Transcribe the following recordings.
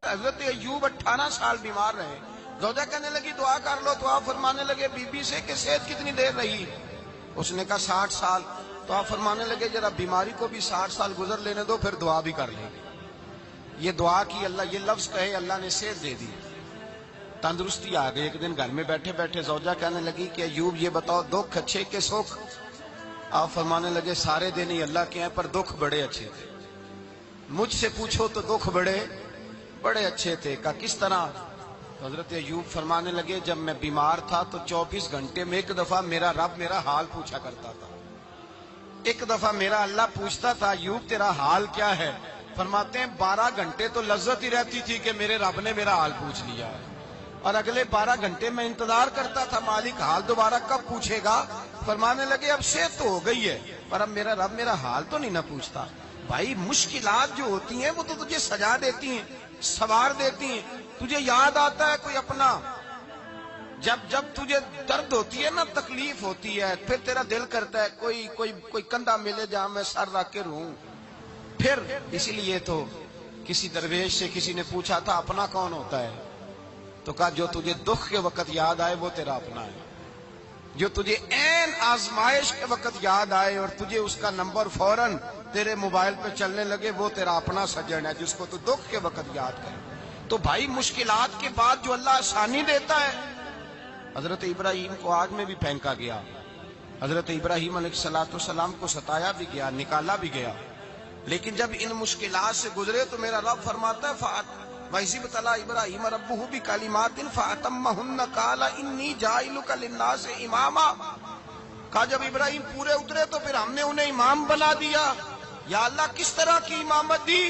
حضرت ایوب 18 سال بیمار رہے. زوجہ کہنے لگی دعا کر لو, تو آپ فرمانے لگے بی بی سے کہ صحت کتنی دیر رہی؟ اس نے کہا 60 سال. تو آپ فرمانے لگے ذرا بیماری کو بھی 60 سال گزر لینے دو, پھر دعا بھی کر لیں گے. یہ دعا کی, اللہ یہ لفظ کہے, اللہ نے صحت دے دی, تندرستی آ گئی. ایک دن گھر میں بیٹھے بیٹھے زوجہ کہنے لگی کہ ایوب یہ بتاؤ دکھ اچھے کے سکھ؟ آپ فرمانے لگے سارے دن ہی اللہ کے ہیں, پر دکھ بڑے اچھے تھے. مجھ سے پوچھو تو دکھ بڑے اچھے تھے. کہا کس طرح؟ حضرت ایوب فرمانے لگے جب میں بیمار تھا تو 24 گھنٹے میں ایک دفعہ میرا رب میرا حال پوچھا کرتا تھا. ایک دفعہ میرا اللہ پوچھتا تھا ایوب تیرا حال کیا ہے؟ فرماتے ہیں 12 گھنٹے تو لذت ہی رہتی تھی کہ میرے رب نے میرا حال پوچھ لیا ہے, اور اگلے 12 گھنٹے میں انتظار کرتا تھا مالک حال دوبارہ کب پوچھے گا. فرمانے لگے اب صحت تو ہو گئی ہے, پر اب میرا رب میرا حال تو نہیں نہ پوچھتا. بھائی مشکلات جو ہوتی ہیں وہ تو تجھے سجا دیتی ہیں, سوار دیتی ہیں. تجھے یاد آتا ہے کوئی اپنا, جب تجھے درد ہوتی ہے نا, تکلیف ہوتی ہے, پھر تیرا دل کرتا ہے کوئی کندھا ملے جہاں میں سر رکھ کے رہوں. پھر اسی لیے تو کسی درویش سے کسی نے پوچھا تھا اپنا کون ہوتا ہے؟ تو کہا جو تجھے دکھ کے وقت یاد آئے وہ تیرا اپنا ہے. جو تجھے عین آزمائش کے وقت یاد آئے اور تجھے اس کا نمبر فوراً تیرے موبائل پہ چلنے لگے, وہ تیرا اپنا سجن ہے جس کو تو دکھ کے وقت یاد کرے. تو بھائی مشکلات کے بعد جو اللہ آسانی دیتا ہے, حضرت ابراہیم کو آگ میں بھی پھینکا گیا, حضرت ابراہیم علیہ السلام کو ستایا بھی گیا, نکالا بھی گیا, لیکن جب ان مشکلات سے گزرے تو میرا رب فرماتا ہے وَإِذِ ابْتَلَىٰ إِبْرَاهِيمَ رَبُّهُ بِكَلِمَاتٍ فَأَتَمَّهُنَّ قَالَ إِنِّي جَاعِلُكَ لِلنَّاسِ إِمَامًا. کہا جب ابراہیم پورے اترے تو پھر ہم نے انہیں امام بنا دیا. یا اللہ کس طرح کی امامت دی؟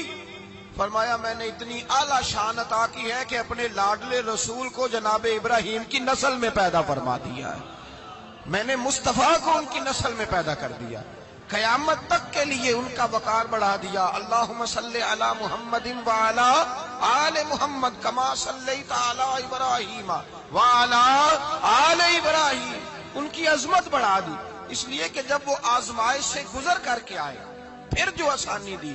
فرمایا میں نے اتنی اعلیٰ شان عطا کی ہے کہ اپنے لاڈلے رسول کو جناب ابراہیم کی نسل میں پیدا فرما دیا ہے. میں نے مصطفیٰ کو ان کی نسل میں پیدا کر دیا, قیامت تک کے لیے ان کا وقار بڑھا دیا. اللہم صلی علی محمد وعلی آل محمد کما صلیت علی ابراہیم وعلی آل ابراہیم. ان کی عظمت بڑھا دی, اس لیے کہ جب وہ آزمائش سے گزر کر کے آئے پھر جو آسانی دی.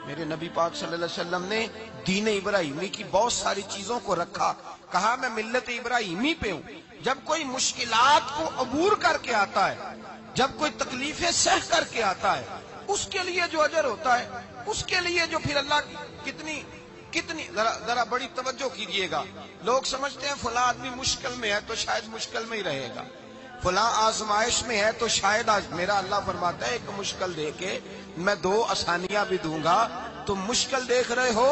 میرے نبی پاک صلی اللہ علیہ وسلم نے دین ابراہیمی کی بہت ساری چیزوں کو رکھا, کہا میں ملت ابراہیمی پہ ہوں. جب کوئی مشکلات کو عبور کر کے آتا ہے, جب کوئی تکلیفیں سہ کر کے آتا ہے, اس کے لیے جو اجر ہوتا ہے, اس کے لیے جو پھر اللہ کتنی ذرا بڑی توجہ کیجئے گا. لوگ سمجھتے ہیں فلاں آدمی مشکل میں ہے تو شاید مشکل میں ہی رہے گا, فلاں آزمائش میں ہے تو شاید میرا اللہ فرماتا ہے ایک مشکل دے کے میں 2 آسانیاں بھی دوں گا. تم مشکل دیکھ رہے ہو,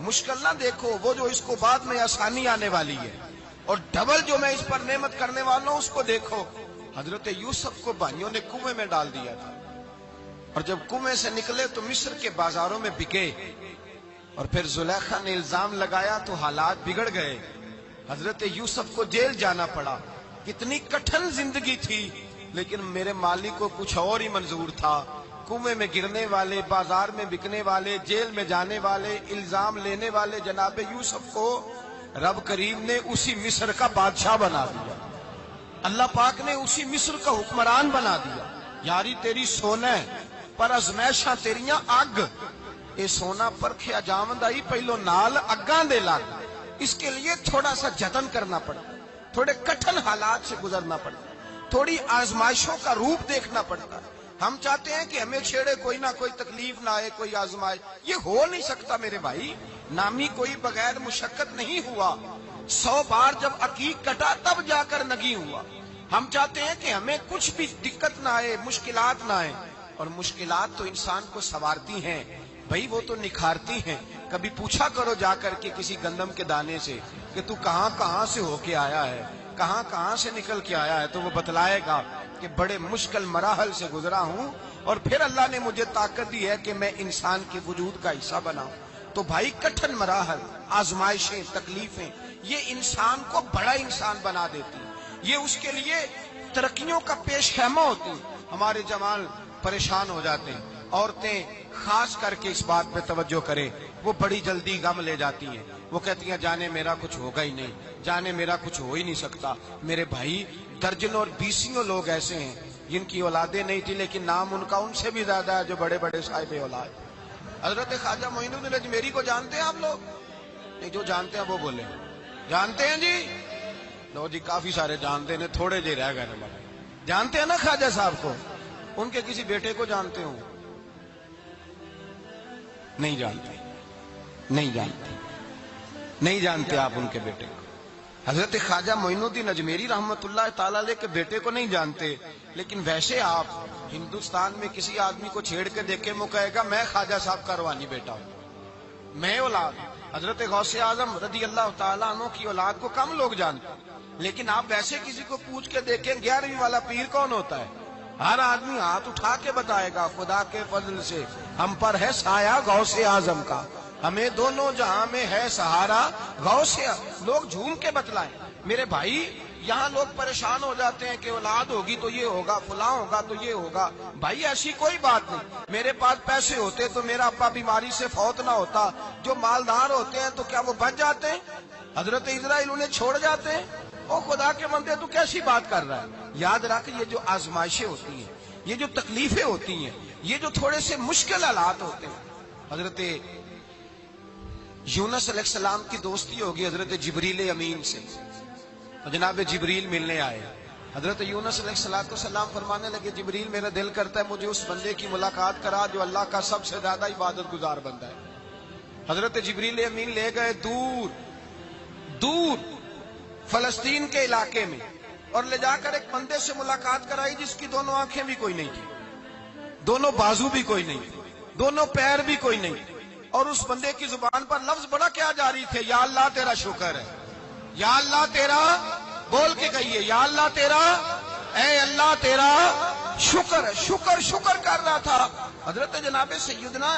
مشکل نہ دیکھو, وہ جو اس کو بعد میں آسانی آنے والی ہے, اور ڈبل جو میں اس پر نعمت کرنے والا ہوں اس کو دیکھو. حضرت یوسف کو بھائیوں نے کنویں میں ڈال دیا تھا, اور جب کنویں سے نکلے تو مصر کے بازاروں میں بکے, اور پھر زلیخا نے الزام لگایا تو حالات بگڑ گئے. حضرت یوسف کو جیل جانا پڑا. کتنی کٹھن زندگی تھی, لیکن میرے مالک کو کچھ اور ہی منظور تھا. کنویں میں گرنے والے, بازار میں بکنے والے, جیل میں جانے والے, الزام لینے والے جناب یوسف کو رب کریم نے اسی مصر کا بادشاہ بنا دیا. اللہ پاک نے اسی مصر کا حکمران بنا دیا. یاری تیری سونا ہے پر ازمیشاں تیریاں اگ, اے سونا پرکھیا جامد آئی پہلو نال اگاں دے لگ. اس کے لیے تھوڑا سا جتن کرنا پڑتا, تھوڑے کٹھن حالات سے گزرنا پڑتا, تھوڑی آزمائشوں کا روپ دیکھنا پڑتا. ہم چاہتے ہیں کہ ہمیں چھیڑے کوئی نہ کوئی تکلیف نہ آئے, کوئی آزمائش. یہ ہو نہیں سکتا میرے بھائی, نامی کوئی بغیر مشقت نہیں ہوا. 100 بار جب عقیق کٹا تب جا کر نگی ہوا. ہم چاہتے ہیں کہ ہمیں کچھ بھی دقت نہ آئے, مشکلات نہ آئے, اور مشکلات تو انسان کو سنوارتی ہیں بھائی, وہ تو نکھارتی ہیں. کبھی پوچھا کرو جا کر کے کسی گندم کے دانے سے کہ تو کہاں سے ہو کے آیا ہے, کہاں سے نکل کے آیا ہے, تو وہ بتلائے گا کہ بڑے مشکل مراحل سے گزرا ہوں, اور پھر اللہ نے مجھے طاقت دی ہے کہ میں انسان کے وجود کا حصہ بناؤں. تو بھائی کٹھن مراحل, آزمائشیں, تکلیفیں, یہ انسان کو بڑا انسان بنا دیتی ہیں. یہ اس کے لیے ترقیوں کا پیش خیمہ ہوتی ہیں. ہمارے جوان پریشان ہو جاتے ہیں, عورتیں خاص کر کے اس بات پہ توجہ کریں, وہ بڑی جلدی غم لے جاتی ہیں. وہ کہتی ہیں جانے میرا کچھ ہوگا ہی نہیں, جانے میرا کچھ ہو ہی نہیں سکتا. میرے بھائی درجنوں اور بیسیوں لوگ ایسے ہیں جن کی اولادیں نہیں تھی, لیکن نام ان کا ان سے بھی زیادہ ہے جو بڑے بڑے صاحب اولاد. حضرت خواجہ معین الدین اجمیری کو جانتے ہیں آپ لوگ؟ نہیں جو جانتے ہیں وہ بولے. جانتے ہیں جی؟ لو جی کافی سارے جانتے ہیں, تھوڑے جی رہ گئے ہمارے. جانتے ہیں نا خواجہ صاحب کو؟ ان کے کسی بیٹے کو جانتے ہوں؟ نہیں جانتے, نہیں جانتے, نہیں جانتے آپ ان کے بیٹے کو. حضرت خواجہ معین الدین اجمیری رحمت اللہ تعالی علیہ کے بیٹے کو نہیں جانتے, لیکن ویسے آپ ہندوستان میں کسی آدمی کو چھیڑ کے دیکھیں وہ کہے گا میں خواجہ صاحب کا روحانی بیٹا ہوں, میں اولاد. حضرت غوث اعظم رضی اللہ تعالیٰ عنہ کی اولاد کو کم لوگ جانتے ہیں, لیکن آپ ویسے کسی کو پوچھ کے دیکھیں 11ویں والا پیر کون ہوتا ہے, ہر آدمی ہاتھ اٹھا کے بتائے گا خدا کے فضل سے ہم پر ہے سایہ غوث اعظم کا, ہمیں دونوں جہاں میں ہے سہارا غوث. لوگ جھوم کے بتلائیں. میرے بھائی یہاں لوگ پریشان ہو جاتے ہیں کہ اولاد ہوگی تو یہ ہوگا, فلاں ہوگا تو یہ ہوگا. بھائی ایسی کوئی بات نہیں. میرے پاس پیسے ہوتے تو میرا ابا بیماری سے فوت نہ ہوتا. جو مالدار ہوتے ہیں تو کیا وہ بچ جاتے ہیں؟ حضرت اسرائیل انہیں چھوڑ جاتے ہیں؟ او خدا کے بندے تو کیسی بات کر رہا ہے. یاد رکھ یہ جو آزمائشیں ہوتی ہیں, یہ جو تکلیفیں ہوتی ہیں, یہ جو تھوڑے سے مشکل حالات ہوتے ہیں. حضرت یونس علیہ السلام کی دوستی ہوگی حضرت جبریل امین سے. جناب جبریل ملنے آئے. حضرت یونس علیہ السلام فرمانے لگے جبریل میرا دل کرتا ہے مجھے اس بندے کی ملاقات کرا جو اللہ کا سب سے زیادہ عبادت گزار بندہ ہے. حضرت جبریل امین لے گئے دور دور فلسطین کے علاقے میں, اور لے جا کر ایک بندے سے ملاقات کرائی جس کی دونوں آنکھیں بھی کوئی نہیں تھی, دونوں بازو بھی کوئی نہیں, دونوں پیر بھی کوئی نہیں, اور اس بندے کی زبان پر لفظ بڑا کیا جاری تھے, یا اللہ تیرا شکر ہے, یا اللہ تیرا, بول کے کہیے یا اللہ تیرا, اے اللہ تیرا شکر ہے. شکر شکر کر رہا تھا. حضرت جناب سیدنا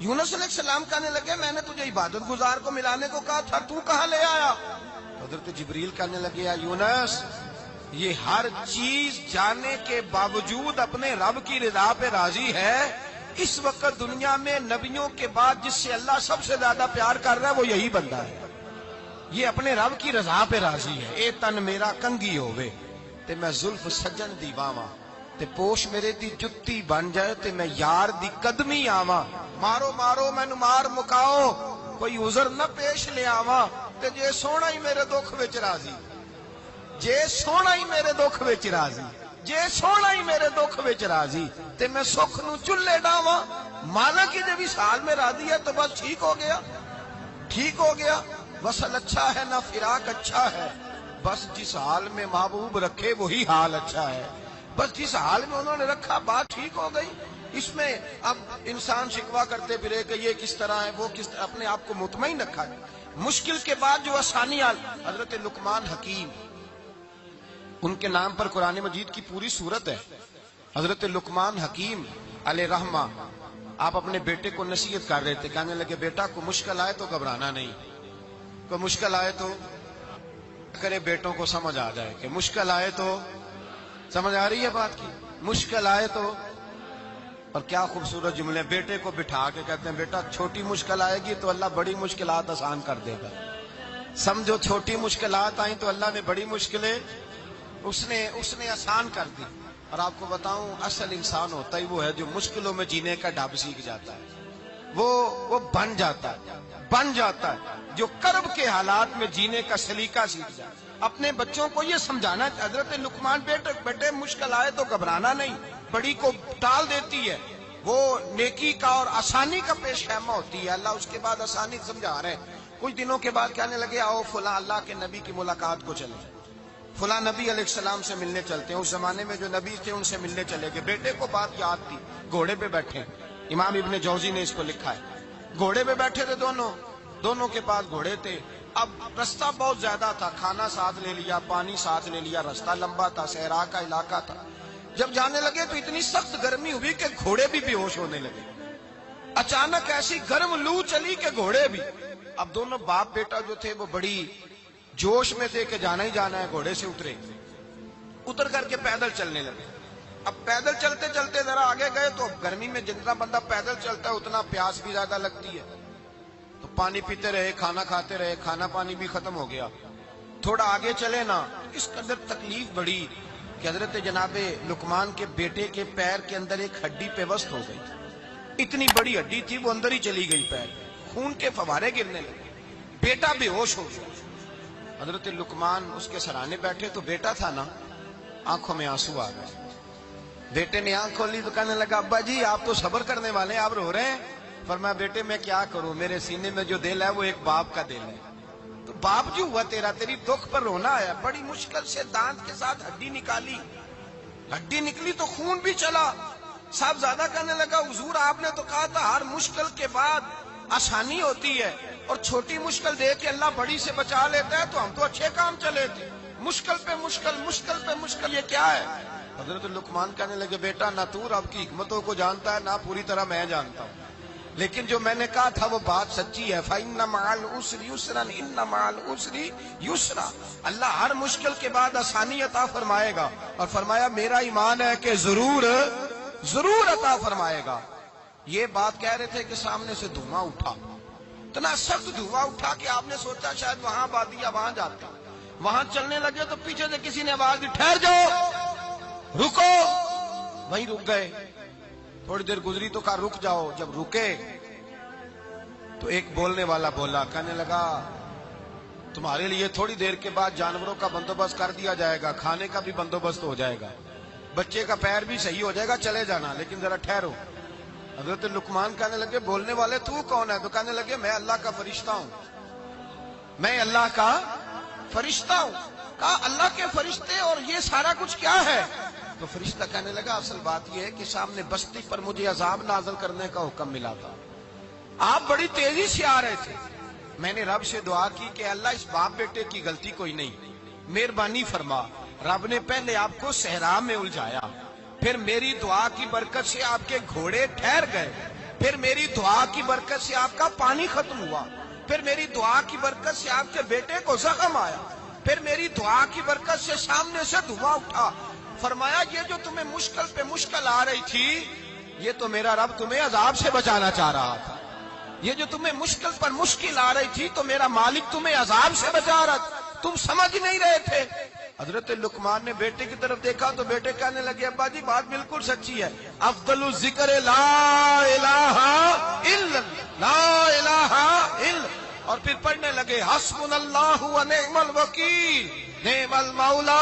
یونس علیہ السلام کہنے لگے میں نے تجھے عبادت گزار کو ملانے کو کہا تھا, تو کہاں لے آیا؟ حضرت جبریل کہنے لگے یا یونس یہ ہر چیز جانے کے باوجود اپنے رب کی رضا پہ راضی ہے. اس وقت دنیا میں نبیوں کے بعد جس سے اللہ سب سے زیادہ پیار کر رہا ہے وہ یہی بندہ ہے. یہ اپنے رب کی رضا پہ راضی ہے. اے تن میرا کنگی ہووے تے میں زلف سجن دی واواں, تے پوش میرے دی جتی بن جائے تے میں یار دی قدمی آواں. مارو مارو مینو مار مکاؤ کوئی عذر نہ پیش لے آواں, تے جے سونا ہی میرے دکھ وچ راضی, جے سونا ہی میرے دکھ وچ راضی, جے سونا ہی میرے دکھ وچ راضی, تے میں سکھ نو چلے ڈاواں. مانا کہ جب اس حال میں راضی ہے تو بس ٹھیک ہو گیا, ٹھیک ہو گیا. وصل اچھا ہے نہ فراق اچھا ہے, بس جس حال میں محبوب رکھے وہی حال اچھا ہے. بس جس حال میں انہوں نے رکھا بات ٹھیک ہو گئی. اس میں اب انسان شکوا کرتے پھرے کہ یہ کس طرح ہے وہ کس طرح, اپنے آپ کو مطمئن رکھا. مشکل کے بعد جو آسانی آل. حضرت لقمان حکیم ان کے نام پر قرآن مجید کی پوری سورت ہے. حضرت لقمان حکیم علیہ رحمہ آپ اپنے بیٹے کو نصیحت کر رہے تھے, کہنے لگے بیٹا کو مشکل آئے تو گھبرانا نہیں, کوئی مشکل آئے تو کرے بیٹوں کو سمجھ آ جائے کہ مشکل آئے تو, سمجھ آ رہی ہے بات کی, مشکل آئے تو. اور کیا خوبصورت جملے, بیٹے کو بٹھا کے کہتے ہیں بیٹا چھوٹی مشکل آئے گی تو اللہ بڑی مشکلات آسان کر دے گا. سمجھو چھوٹی مشکلات آئیں تو اللہ نے بڑی مشکلیں اس نے آسان کر دی. اور آپ کو بتاؤں اصل انسان ہوتا ہی وہ ہے جو مشکلوں میں جینے کا ڈھب سیکھ جاتا ہے, وہ بن جاتا ہے, جو کرب کے حالات میں جینے کا سلیقہ سیکھ جائے. اپنے بچوں کو یہ سمجھانا, حضرت لقمان بیٹے مشکل آئے تو گھبرانا نہیں, بڑی کو ٹال دیتی ہے, وہ نیکی کا اور آسانی کا پیش خیمہ ہوتی ہے. اللہ اس کے بعد آسانی سمجھا رہے ہیں. کچھ دنوں کے بعد کہنے لگے آؤ فلاں اللہ کے نبی کی ملاقات کو چلیں, فلاں نبی علیہ السلام سے ملنے چلتے ہیں. اس زمانے میں جو نبی تھے ان سے ملنے چلے گئے. بیٹے کو بات یاد تھی, گھوڑے پہ بیٹھے, امام ابن جوزی نے اس کو لکھا ہے, گھوڑے پہ بیٹھے تھے دونوں کے پاس گھوڑے تھے. اب رستہ بہت زیادہ تھا, کھانا ساتھ لے لیا, پانی ساتھ لے لیا, رستہ لمبا تھا, صحرا کا علاقہ تھا. جب جانے لگے تو اتنی سخت گرمی ہوئی کہ گھوڑے بھی بے ہوش ہونے لگے. اچانک ایسی گرم لو چلی کہ گھوڑے بھی. اب دونوں باپ بیٹا جو تھے وہ بڑی جوش میں تھے کہ جانا ہی جانا ہے. گھوڑے سے اتر کر کے پیدل چلنے لگے. اب پیدل چلتے چلتے ذرا آگے گئے تو گرمی میں جتنا بندہ پیدل چلتا ہے اتنا پیاس بھی زیادہ لگتی ہے, تو پانی پیتے رہے, کھانا کھاتے رہے, کھانا پانی بھی ختم ہو گیا. تھوڑا آگے چلے نا, اس قدر تکلیف بڑی کہ حضرت جناب لقمان کے بیٹے کے پیر کے اندر ایک ہڈی پیوست ہو گئی. اتنی بڑی ہڈی تھی وہ اندر ہی چلی گئی, پیر خون کے فوارے گرنے لگے. بیٹا بے ہوش ہو گیا. حضرت لقمان اس کے سرانے بیٹھے تو بیٹا تھا نا, آنکھوں میں آنسو آ گئے. بیٹے نے آنکھ کھولی تو کہنے لگا ابا جی آپ تو صبر کرنے والے ہیں, آپ رو رہے ہیں. فرمایا بیٹے میں کیا کروں, میرے سینے میں جو دل ہے وہ ایک باپ کا دل ہے. تو باپ جو ہوا تیرا, تیری دکھ پر رونا آیا. بڑی مشکل سے دانت کے ساتھ ہڈی نکالی, ہڈی نکلی تو خون بھی چلا. صاحب زیادہ کہنے لگا حضور آپ نے تو کہا تھا ہر مشکل کے بعد آسانی ہوتی ہے, اور چھوٹی مشکل دیکھ کے اللہ بڑی سے بچا لیتا ہے, تو ہم تو اچھے کام چلے تھے. مشکل پہ مشکل, مشکل پہ مشکل, یہ کیا ہے؟ حضرت لقمان کہنے لگے بیٹا نہ تو رب کی حکمتوں کو جانتا ہے نہ پوری طرح میں جانتا ہوں, لیکن جو میں نے کہا تھا وہ بات سچی ہے. فَإِنَّ مَعَ الْعُسْرِ يُسْرًا إِنَّ مَعَ الْعُسْرِ يُسْرًا. اللہ ہر مشکل کے بعد آسانی عطا فرمائے گا, اور فرمایا میرا ایمان ہے کہ ضرور عطا فرمائے گا. یہ بات کہہ رہے تھے کہ سامنے سے دھواں اٹھا, اتنا سخت دھواں اٹھا کہ آپ نے سوچا شاید وہاں بادیا وہاں جاتے. وہاں چلنے لگے تو پیچھے سے کسی نے آواز دی, ٹھہر جاؤ, رکو. وہیں رک گئے. تھوڑی دیر گزری تو کہا رک جاؤ. جب رکے تو ایک بولنے والا بولا, کہنے لگا تمہارے لیے تھوڑی دیر کے بعد جانوروں کا بندوبست کر دیا جائے گا, کھانے کا بھی بندوبست ہو جائے گا, بچے کا پیر بھی صحیح ہو جائے گا, چلے جانا, لیکن ذرا ٹھہرو. حضرت لقمان کہنے لگے بولنے والے تو کون ہے؟ تو کہنے لگے میں اللہ کا فرشتہ ہوں, میں اللہ کا فرشتہ ہوں. کہا اللہ کے فرشتے اور یہ سارا کچھ کیا ہے؟ تو فرشتہ کہنے لگا اصل بات یہ ہے کہ سامنے بستی پر مجھے عذاب نازل کرنے کا حکم ملا تھا, آپ بڑی تیزی سے آ رہے تھے. میں نے رب سے دعا کی کہ اللہ اس باپ بیٹے کی غلطی کوئی نہیں, مہربانی فرما. رب نے پہلے آپ کو صحرا میں الجھایا, پھر میری دعا کی برکت سے آپ کے گھوڑے ٹھہر گئے, پھر میری دعا کی برکت سے آپ کا پانی ختم ہوا, پھر میری دعا کی برکت سے آپ کے بیٹے کو زخم آیا, پھر میری دعا کی برکت سے سامنے سے دھواں اٹھا. فرمایا یہ جو تمہیں مشکل پہ مشکل آ رہی تھی, یہ تو میرا رب تمہیں عذاب سے بچانا چاہ رہا تھا. یہ جو تمہیں مشکل پر مشکل آ رہی تھی تو میرا مالک تمہیں عذاب سے بچا رہا تھا, تم سمجھ نہیں رہے تھے. حضرت لقمان نے بیٹے کی طرف دیکھا تو بیٹے کہنے لگے ابا جی بات بالکل سچی ہے, افضل الذکر لا الہ الا لا الہ الا, اور پھر پڑھنے لگے حسبنا اللہ و نعم الوکیل نعم المولا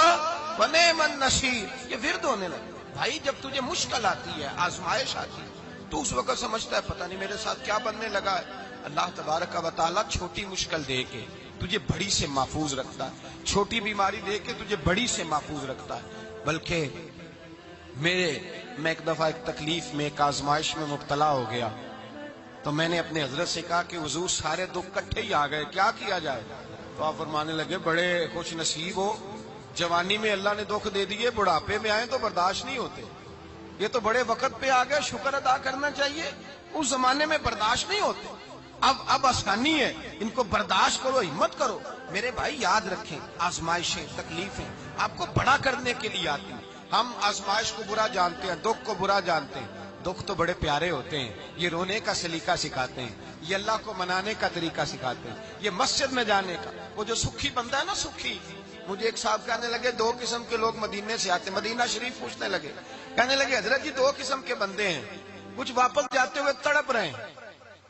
و نعم النصیر. یہ ورد ہونے لگے. بھائی جب تجھے مشکل آتی ہے, آزمائش آتی ہے, تو اس وقت سمجھتا ہے پتہ نہیں میرے ساتھ کیا بننے لگا ہے. اللہ تبارک و تعالیٰ چھوٹی مشکل دے کے تجھے بڑی سے محفوظ رکھتا ہے, چھوٹی بیماری دے کے تجھے بڑی سے محفوظ رکھتا ہے. بلکہ میں ایک دفعہ ایک تکلیف میں, ایک آزمائش میں مبتلا ہو گیا, تو میں نے اپنے حضرت سے کہا کہ حضور سارے دکھ کٹھے ہی آ گئے, کیا کیا جائے؟ تو آپ فرمانے لگے بڑے خوش نصیب ہو, جوانی میں اللہ نے دکھ دے دیے, بڑھاپے میں آئے تو برداشت نہیں ہوتے. یہ تو بڑے وقت پہ آ گئے, شکر ادا کرنا چاہیے. اس زمانے میں برداشت نہیں ہوتے, اب آسانی ہے, ان کو برداشت کرو, ہمت کرو. میرے بھائی یاد رکھیں, آزمائشیں تکلیفیں آپ کو بڑا کرنے کے لیے آتی ہیں. ہم آزمائش کو برا جانتے ہیں, دکھ کو برا جانتے ہیں. دکھ تو بڑے پیارے ہوتے ہیں, یہ رونے کا سلیقہ سکھاتے ہیں, یہ اللہ کو منانے کا طریقہ سکھاتے ہیں, یہ مسجد میں جانے کا. وہ جو سکھی بندہ ہے نا, سکھی, مجھے ایک صاحب کہنے لگے دو قسم کے لوگ مدینے سے آتے, مدینہ شریف پوچھنے لگے, کہنے لگے حضرت جی دو قسم کے بندے ہیں, کچھ واپس جاتے ہوئے تڑپ رہے ہیں,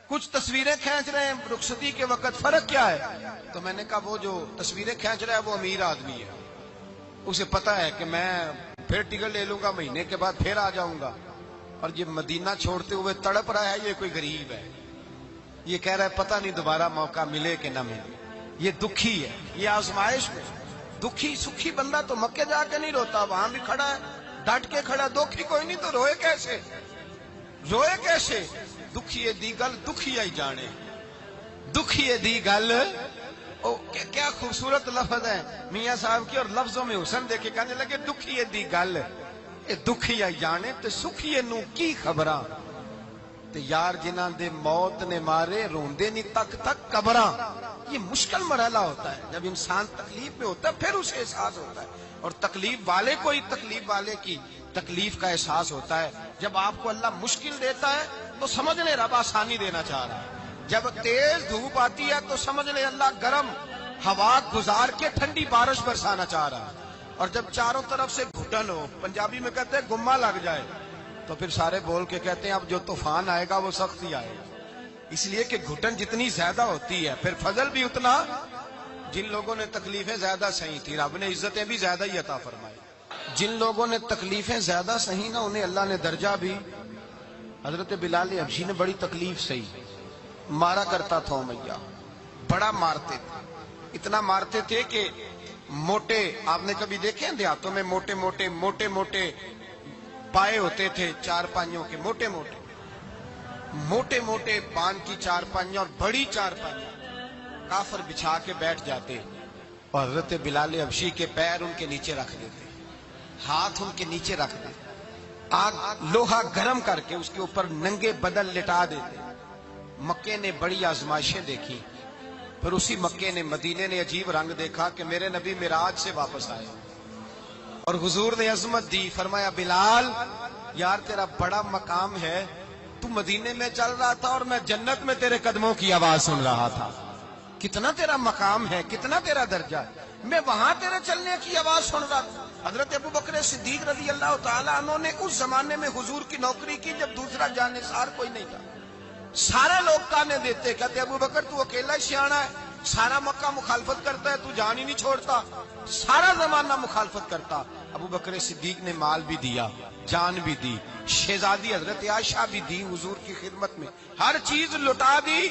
کچھ تصویریں کھینچ رہے ہیں رخصتی کے وقت, فرق کیا ہے؟ تو میں نے کہا وہ جو تصویریں کھینچ رہا ہے وہ امیر آدمی ہے, اسے پتا ہے کہ میں پھر ٹکٹ لے لوں گا, مہینے کے بعد پھر آ جاؤں گا. اور یہ مدینہ چھوڑتے ہوئے تڑپ رہا ہے, یہ کوئی غریب ہے, یہ کہہ رہا ہے پتہ نہیں دوبارہ موقع ملے کہ نہ ملے. یہ دکھی ہے, یہ آزمائش میں دکھی. سکھی بندہ تو مکے جا کے نہیں روتا, وہاں بھی کھڑا ہے ڈٹ کے کھڑا. دکھی کوئی نہیں تو روئے کیسے, روئے کیسے؟ دکھیے دی گل دکھیا ہی جانے, دکھیے دی گل. کیا خوبصورت لفظ ہے میاں صاحب کی, اور لفظوں میں حسن دیکھے. کہنے لگے دکھیے دی گل اے دکھیا ہی جانے, تے سکھیے نو کی خبراں, تے یار جنہاں دے موت نے مارے روندے نہیں تک تک قبراں. یہ مشکل مرحلہ ہوتا ہے, جب انسان تکلیف میں ہوتا ہے پھر اسے احساس ہوتا ہے. اور تکلیف والے کو ہی تکلیف والے کی تکلیف کا احساس ہوتا ہے. جب آپ کو اللہ مشکل دیتا ہے تو سمجھ لیں رب آسانی دینا چاہ رہا ہے. جب تیز دھوپ آتی ہے تو سمجھ لیں اللہ گرم ہوا گزار کے ٹھنڈی بارش برسانا چاہ رہا ہے. اور جب چاروں طرف سے گھٹن ہو, پنجابی میں کہتے ہیں گما لگ جائے, تو پھر سارے بول کے کہتے ہیں اب جو طوفان آئے گا وہ سخت ہی آئے گا. اس لیے کہ گھٹن جتنی زیادہ ہوتی ہے پھر فضل بھی اتنا. جن لوگوں نے تکلیفیں زیادہ سہی تھی رب نے عزتیں بھی زیادہ ہی عطا فرمائی. جن لوگوں نے تکلیفیں زیادہ سہی نا انہیں اللہ نے درجہ بھی. حضرت بلال حبشی نے بڑی تکلیف سہی, مارا کرتا تھا امیہ, بڑا مارتے تھے, اتنا مارتے تھے کہ موٹے, آپ نے کبھی دیکھے ہیں دیہاتوں میں موٹے موٹے پائے ہوتے تھے چار پائیوں کے, موٹے موٹے پان کی چار پائیاں اور بڑی چار پائیاں کافر بچھا کے بیٹھ جاتے اور حضرت بلال حبشی کے پیر ان کے نیچے رکھ دیتے, ہاتھ ان کے نیچے رکھ دیتے, آگ لوہا گرم کر کے اس کے اوپر ننگے بدن لٹا دیتے. مکے نے بڑی آزمائشیں دیکھی, پھر اسی مکے نے مدینے نے عجیب رنگ دیکھا کہ میرے نبی معراج سے واپس آئے اور حضور نے عظمت دی. فرمایا بلال یار تیرا بڑا مقام ہے, تو مدینے میں چل رہا تھا اور میں جنت میں تیرے قدموں کی آواز سن رہا تھا. کتنا تیرا مقام ہے, کتنا تیرا درجہ ہے, میں وہاں تیرے چلنے کی آواز سن رہا تھا. حضرت ابو بکر صدیق رضی اللہ تعالیٰ عنہ نے اس زمانے میں حضور کی نوکری کی جب دوسرا جانثار کوئی نہیں تھا. سارے لوگ تانے دیتے, کہتے ابو بکر تو اکیلا ہی سیاںا ہے, سارا مکہ مخالفت کرتا ہے, تو جان ہی نہیں چھوڑتا, سارا زمانہ مخالفت کرتا. ابو بکر صدیق نے مال بھی دیا, جان بھی دی, شہزادی حضرت عائشہ بھی دی حضور کی خدمت میں, ہر چیز لٹا دی.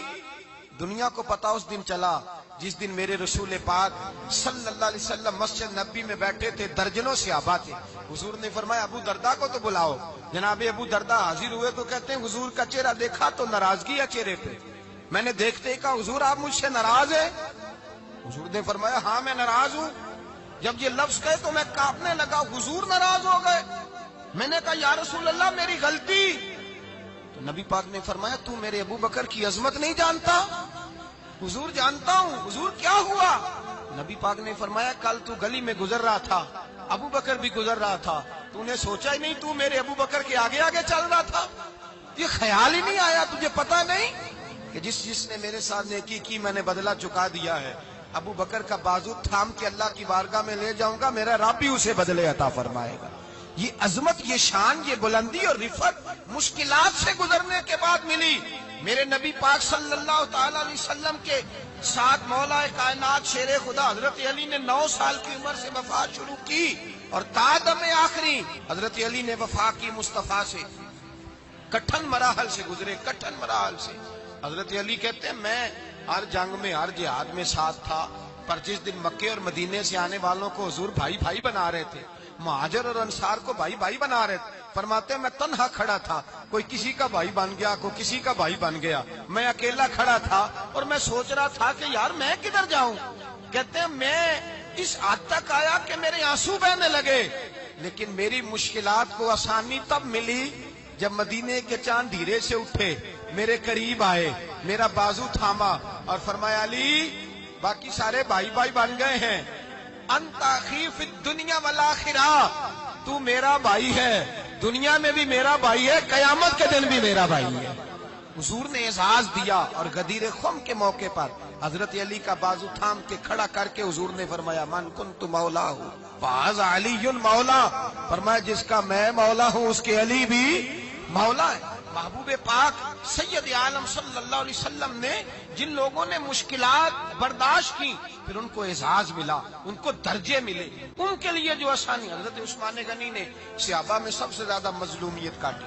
دنیا کو پتا اس دن چلا جس دن میرے رسول پاک صلی اللہ علیہ وسلم مسجد نبی میں بیٹھے تھے, درجنوں صحابہ تھے. حضور نے فرمایا ابو دردہ کو تو بلاؤ. جناب ابو دردہ حاضر ہوئے تو کہتے ہیں حضور کا چہرہ دیکھا تو ناراضگی ہے چہرے پہ. میں نے دیکھتے ہی کہا حضور آپ مجھ سے ناراض ہیں؟ حضور نے فرمایا ہاں میں ناراض ہوں. جب یہ لفظ کہے تو میں کانپنے لگا, حضور ناراض ہو گئے. میں نے کہا یا رسول اللہ میری غلطی. تو نبی پاک نے فرمایا تو میرے ابو بکر کی عظمت نہیں جانتا؟ حضور جانتا ہوں. حضور کیا ہوا؟ نبی پاک نے فرمایا کل تو گلی میں گزر رہا تھا, ابو بکر بھی گزر رہا تھا, تو نے سوچا ہی نہیں تو میرے ابو بکر کے آگے آگے چل رہا تھا؟ یہ خیال ہی نہیں آیا, تجھے پتا نہیں کہ جس نے میرے ساتھ نیکی کی میں نے بدلہ چکا دیا ہے. ابو بکر کا بازو تھام کے اللہ کی بارگاہ میں لے جاؤں گا, میرا رب بھی اسے بدلے عطا فرمائے گا. یہ عظمت, یہ شان, یہ بلندی اور رفعت مشکلات سے گزرنے کے بعد ملی. میرے نبی پاک صلی اللہ تعالی علیہ وسلم کے ساتھ مولا کائنات شیر خدا حضرت علی نے 9 سال کی عمر سے وفات شروع کی اور تا دم آخری حضرت علی نے وفا کی مصطفیٰ سے. کٹھن مراحل سے گزرے, کٹھن مراحل سے. حضرت علی کہتے ہیں میں ہر جنگ میں ہر جہاد میں ساتھ تھا, پر جس دن مکے اور مدینے سے آنے والوں کو حضور بھائی بھائی بنا رہے تھے, مہاجر اور انصار کو بھائی بھائی بنا رہے تھے, فرماتے ہیں میں تنہا کھڑا تھا, کوئی کسی کا بھائی بن گیا, کوئی کسی کا بھائی بن گیا, میں اکیلا کھڑا تھا اور میں سوچ رہا تھا کہ یار میں کدھر جاؤں. کہتے ہیں میں اس حد تک آیا کہ میرے آنسو بہنے لگے, لیکن میری مشکلات کو آسانی تب ملی جب مدینے کے چاند دھیرے سے اٹھے, میرے قریب آئے, میرا بازو تھاما اور فرمایا علی باقی سارے بھائی بھائی بن گئے ہیں, انت اخی فی الدنیا والآخرہ, تو میرا بھائی ہے, دنیا میں بھی میرا بھائی ہے, قیامت کے دن بھی میرا بھائی ہے. حضور نے اعزاز دیا اور غدیر خم کے موقع پر حضرت علی کا بازو تھام کے کھڑا کر کے حضور نے فرمایا من کنت مولا ہوں فہذا علی مولا, فرمایا جس کا میں مولا ہوں اس کے علی بھی مولا ہے. محبوب پاک سید عالم صلی اللہ علیہ وسلم نے جن لوگوں نے مشکلات برداشت کی پھر ان کو اعزاز ملا, ان کو درجے ملے, ان کے لیے جو آسانی. حضرت عثمان غنی نے صحابہ میں سب سے زیادہ مظلومیت کاٹی,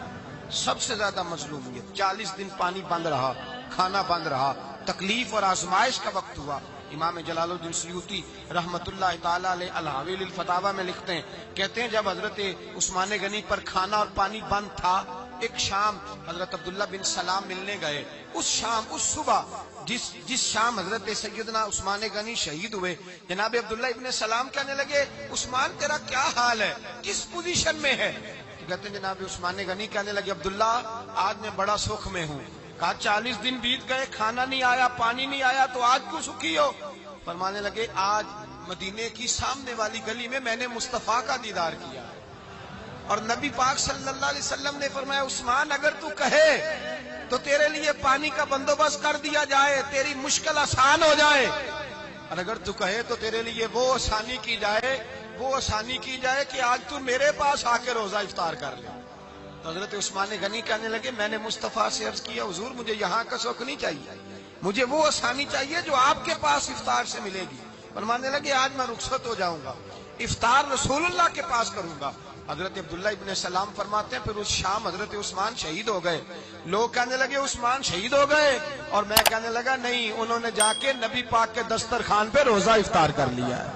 سب سے زیادہ مظلومیت. 40 دن پانی بند رہا, کھانا بند رہا, تکلیف اور آزمائش کا وقت ہوا. امام جلال الدین سیوطی رحمت اللہ تعالی علیہ الحاوی للفتاوی میں لکھتے ہیں, کہتے ہیں جب حضرت عثمان غنی پر کھانا اور پانی بند تھا, ایک شام حضرت عبداللہ بن سلام ملنے گئے. اس شام, اس صبح جس شام حضرت سیدنا عثمان غنی شہید ہوئے, جناب عبداللہ ابن سلام کہنے لگے عثمان تیرا کیا حال ہے, کس پوزیشن میں ہے؟ کہتے ہیں جناب عثمان غنی کہنے لگے عبداللہ آج میں بڑا سکھ میں ہوں. کہا 40 دن بیت گئے, کھانا نہیں آیا, پانی نہیں آیا, تو آج کیوں سکھی ہو؟ فرمانے لگے آج مدینے کی سامنے والی گلی میں میں نے مصطفیٰ کا دیدار کیا اور نبی پاک صلی اللہ علیہ وسلم نے فرمایا عثمان اگر تو کہے تو تیرے لیے پانی کا بندوبست کر دیا جائے, تیری مشکل آسان ہو جائے, اور اگر تو کہے تو تیرے لیے وہ آسانی کی جائے کہ آج تو میرے پاس آ کے روزہ افطار کر لے. تو حضرت عثمان غنی کہنے لگے میں نے مصطفیٰ سے عرض کیا حضور مجھے یہاں کا سوق نہیں چاہیے، مجھے وہ آسانی چاہیے جو آپ کے پاس افطار سے ملے گی۔ فرمانے لگے آج میں رخصت ہو جاؤں گا، افطار رسول اللہ کے پاس کروں گا۔ حضرت عبداللہ ابن سلام فرماتے ہیں پھر اس شام حضرت عثمان شہید ہو گئے۔ لوگ کہنے لگے عثمان شہید ہو گئے، اور میں کہنے لگا نہیں، انہوں نے جا کے نبی پاک کے دسترخوان پہ روزہ افطار کر لیا ہے۔